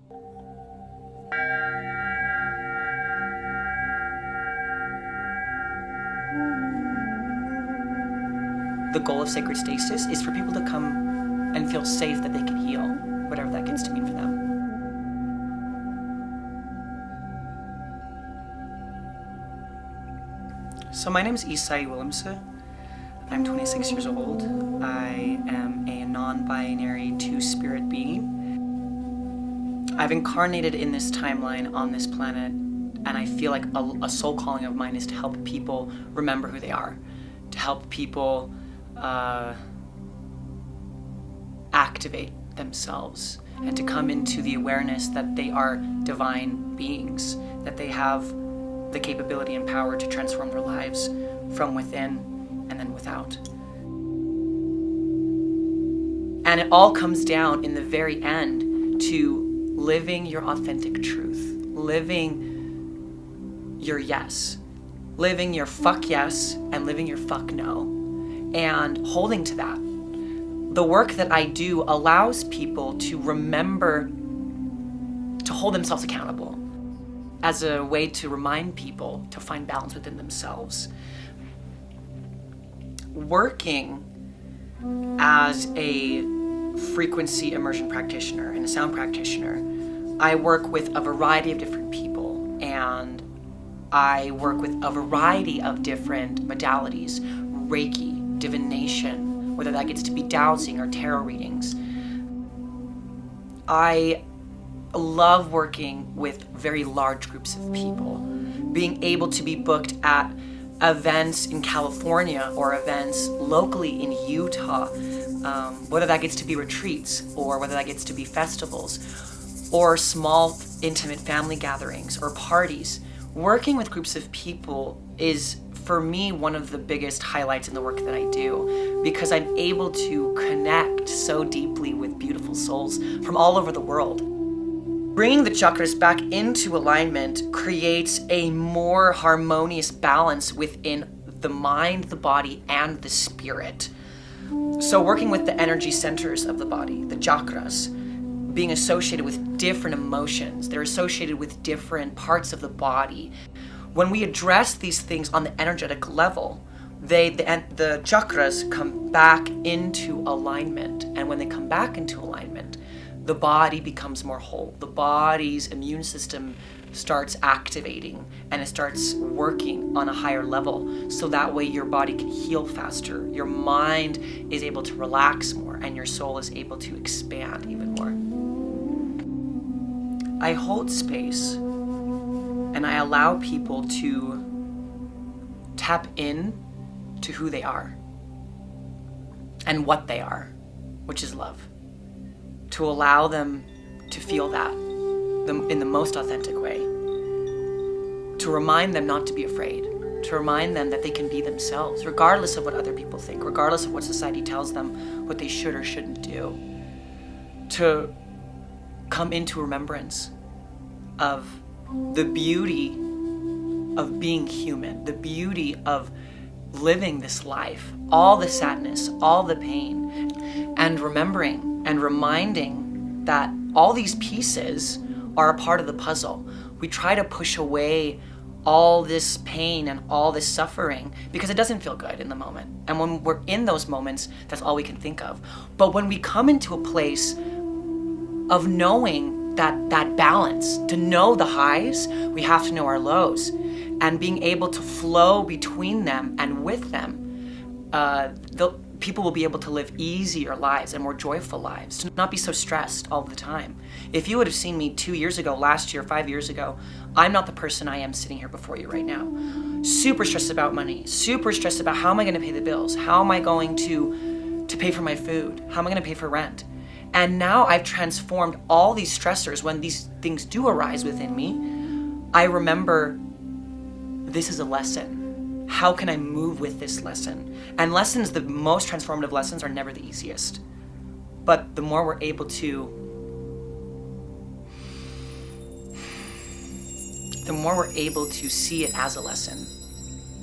The goal of Sacred Stasis is for people to come and feel safe that they can heal, whatever that gets to mean for them. So my name is Isaï Willemse. I'm 26 years old. I am a non-binary two-spirit being. I've incarnated in this timeline on this planet, and I feel like a soul calling of mine is to help people remember who they are, to help people activate themselves, and to come into the awareness that they are divine beings, that they have the capability and power to transform their lives from within and then without. And it all comes down in the very end to living your authentic truth, living your yes, living your fuck yes, and living your fuck no, and holding to that. The work that I do allows people to remember to hold themselves accountable as a way to remind people to find balance within themselves. Working as a frequency immersion practitioner and a sound practitioner, I work with a variety of different people, and I work with a variety of different modalities: Reiki, Divination, whether that gets to be Dowsing or tarot readings. I love working with very large groups of people, being able to be booked at events in California or events locally in Utah, whether that gets to be retreats or whether that gets to be festivals or small intimate family gatherings or parties. Working with groups of people is, for me, one of the biggest highlights in the work that I do, because I'm able to connect so deeply with beautiful souls from all over the world. Bringing the chakras back into alignment creates a more harmonious balance within the mind, the body, and the spirit. So working with the energy centers of the body, the chakras, being associated with different emotions, they're associated with different parts of the body. When we address these things on the energetic level, the chakras come back into alignment. And when they come back into alignment, the body becomes more whole. The body's immune system starts activating and it starts working on a higher level. So that way your body can heal faster, your mind is able to relax more, and your soul is able to expand even more. I hold space and I allow people to tap in to who they are and what they are, which is love. To allow them to feel that in the most authentic way. To remind them not to be afraid. To remind them that they can be themselves, regardless of what other people think, regardless of what society tells them what they should or shouldn't do. To come into remembrance of the beauty of being human, the beauty of living this life, all the sadness, all the pain, and remembering and reminding that all these pieces are a part of the puzzle. We try to push away all this pain and all this suffering because it doesn't feel good in the moment. And when we're in those moments, that's all we can think of. But when we come into a place of knowing that balance, to know the highs, we have to know our lows, and being able to flow between them and with them, people will be able to live easier lives and more joyful lives, to not be so stressed all the time. If you would have seen me 2 years ago, last year, 5 years ago, I'm not the person I am sitting here before you right now. Super stressed about money, super stressed about how am I gonna pay the bills? How am I going to pay for my food? How am I gonna pay for rent? And now I've transformed all these stressors. When these things do arise within me, I remember this is a lesson. How can I move with this lesson? And lessons, the most transformative lessons, are never the easiest. But the more we're able to see it as a lesson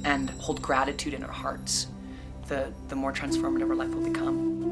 and hold gratitude in our hearts, the more transformative our life will become.